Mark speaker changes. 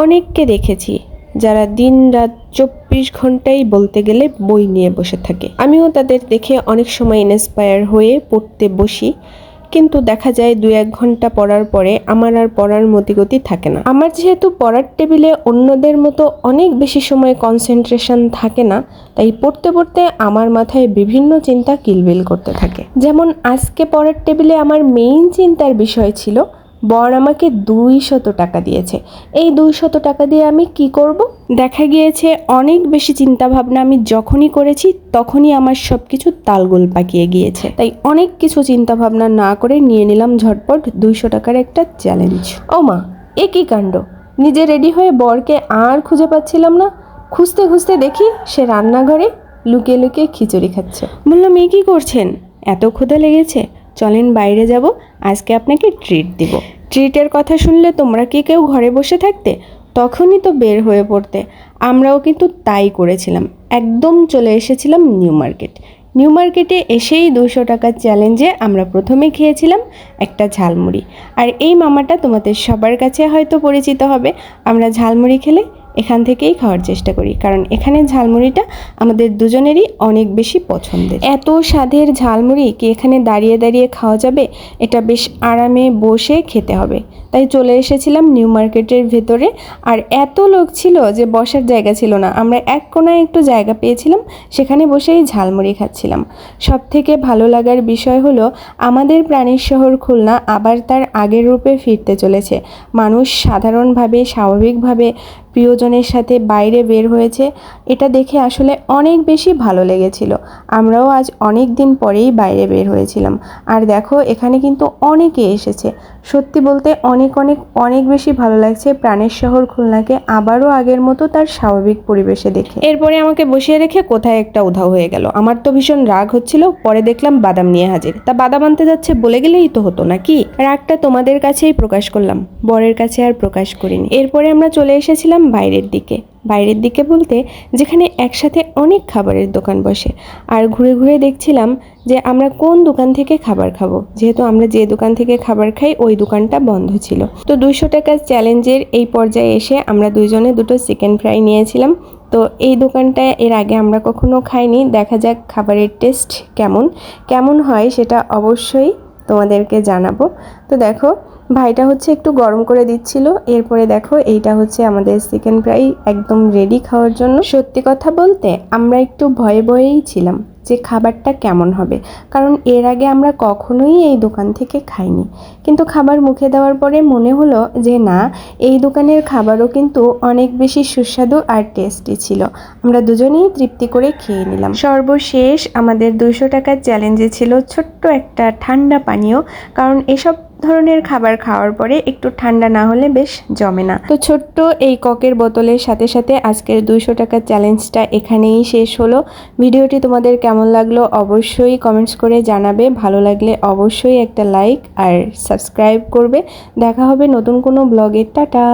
Speaker 1: অনেককে দেখেছি যারা দিন রাত 24 ঘন্টাই বলতে গেলে বই নিয়ে বসে থাকে। আমিও তাদের দেখে অনেক সময় ইন্সপায়ার হয়ে পড়তে বসি, কিন্তু দেখা যায় 2-1 ঘন্টা পড়ার পরে আমার আর পড়ার মতিগতি থাকে না। আমার যেহেতু পড়ার টেবিলে অন্যদের মতো অনেক বেশি সময় কনসেন্ট্রেশন থাকে না, তাই পড়তে পড়তে আমার মাথায় বিভিন্ন চিন্তা কিলবিল করতে থাকে। যেমন আজকে পড়ার টেবিলে আমার মেইন চিন্তার বিষয় ছিল বর আমাকে 200 টাকা দিয়েছে, এই 200 টাকা দিয়ে আমি কি করব। দেখা গিয়েছে অনেক বেশি চিন্তা ভাবনা আমি যখনই করেছি তখনই আমার সব কিছু তালগোল পাকিয়ে গিয়েছে। তাই অনেক কিছু চিন্তা ভাবনা না করে নিয়ে নিলাম ঝটপট 200 টাকার একটা চ্যালেঞ্জ। ও মা, এ কি কাণ্ড! নিজে রেডি হয়ে বরকে আর খুঁজে পাচ্ছিলাম না। খুঁজতে খুঁজতে দেখি সে রান্নাঘরে লুকিয়ে লুকিয়ে খিচুড়ি খাচ্ছে। বললাম, এ কি করছেন? এত ক্ষুধা লেগেছে, চলেন বাইরে যাব, আজকে আপনাকে ট্রিট দিব। ট্রিটের কথা শুনলে তোমরা কি কেউ ঘরে বসে থাকতে? তখনই তো বের হয়ে পড়তে। আমরাও কিন্তু তাই করেছিলাম। একদম চলে এসেছিলাম নিউ মার্কেট। নিউ মার্কেটে এসেই 200 টাকার চ্যালেঞ্জে আমরা প্রথমে খেয়েছিলাম একটা ঝালমুড়ি। আর এই মামাটা তোমাদের সবার কাছে হয়তো পরিচিত হবে। আমরা ঝালমুড়ি খেলে এখান থেকেই খাওয়ার চেষ্টা করি, কারণ এখানে ঝালমুড়িটা আমাদের দুজনেরই অনেক বেশি পছন্দের। এত স্বাদের ঝালমুড়ি কি এখানে দাঁড়িয়ে দাঁড়িয়ে খাওয়া যাবে? এটা বেশ আরামে বসে খেতে হবে। তাই চলে এসেছিলাম নিউ মার্কেটের ভেতরে। আর এত লোক ছিল যে বসার জায়গা ছিল না। আমরা এক কোনায় একটু জায়গা পেয়েছিলাম, সেখানে বসেই ঝালমুড়ি খাচ্ছিলাম। সব থেকে ভালো লাগার বিষয় হলো আমাদের প্রাণের শহর খুলনা আবার তার আগের রূপে ফিরতে চলেছে। মানুষ সাধারণভাবে স্বাভাবিকভাবে প্রিয়জনের সাথে বাইরে বের হয়েছে, এটা দেখে আসলে অনেক বেশি ভালো লেগেছিল। আমরাও আজ অনেক দিন পরেই বাইরে বের হয়েছিলাম। আর দেখো, এখানে কিন্তু অনেকে এসেছে। সত্যি বলতে অনেক অনেক অনেক বেশি ভালো লাগছে প্রাণের শহর খুলনাকে আবারও আগের মতো তার স্বাভাবিক পরিবেশে দেখে। এরপরে আমাকে বসিয়ে রেখে কোথায় একটা উধাও হয়ে গেল। আমার তো ভীষণ রাগ হচ্ছিল। পরে দেখলাম বাদাম নিয়ে হাজির। তা বাদাম আনতে যাচ্ছে বলে গেলেই তো হতো নাকি? রাগটা তোমাদের কাছেই প্রকাশ করলাম, বরের কাছে আর প্রকাশ করিনি। এরপরে আমরা চলে এসেছিলাম বাইরের দিকে। বাইরের দিকে বলতে যেখানে একসাথে অনেক খাবারের দোকান বসে। আর ঘুরে ঘুরে দেখছিলাম যে আমরা কোন দোকান থেকে খাবার খাবো, যেহেতু আমরা যে দোকান থেকে খাবার খাই ওই দোকানটা বন্ধ ছিল। তো 200 টাকার চ্যালেঞ্জের এই পর্যায়ে এসে আমরা দুইজনে দুটো চিকেন ফ্রাই নিয়েছিলাম। তো এই দোকানটা এর আগে আমরা কখনো খাইনি। দেখা যাক খাবারের টেস্ট কেমন হয় সেটা অবশ্যই তোমাদেরকে জানাবো। তো দেখো, ভাইটা হচ্ছে একটু গরম করে দিচ্ছিল। এরপরে দেখো, এইটা হচ্ছে আমাদের চিকেন ফ্রাই একদম রেডি খাওয়ার জন্য। সত্যি কথা বলতে আমরা একটু ভয়ে ভয়েই ছিলাম যে খাবারটা কেমন হবে, কারণ এর আগে আমরা কখনোই এই দোকান থেকে খাইনি। কিন্তু খাবার মুখে দেওয়ার পরে মনে হলো যে না, এই দোকানের খাবারও কিন্তু অনেক বেশি সুস্বাদু আর টেস্টি ছিল। আমরা দুজনেই তৃপ্তি করে খেয়ে নিলাম। সর্বশেষ আমাদের 200 টাকার চ্যালেঞ্জে ছিল ছোট্ট একটা ঠান্ডা পানীয়, কারণ এসব ধরনের খাবার খাওয়ার পরে একটু ঠান্ডা না হলে বেশ জমে না। তো ছোট্ট এই ককের বোতলের সাথে সাথে আজকের 200 টাকার চ্যালেঞ্জটা এখানেই শেষ হলো। ভিডিওটি তোমাদের কেমন লাগলো অবশ্যই কমেন্টস করে জানাবে। ভালো লাগলে অবশ্যই একটা লাইক আর সাবস্ক্রাইব করবে। দেখা হবে নতুন কোনো ব্লগে। টাটা।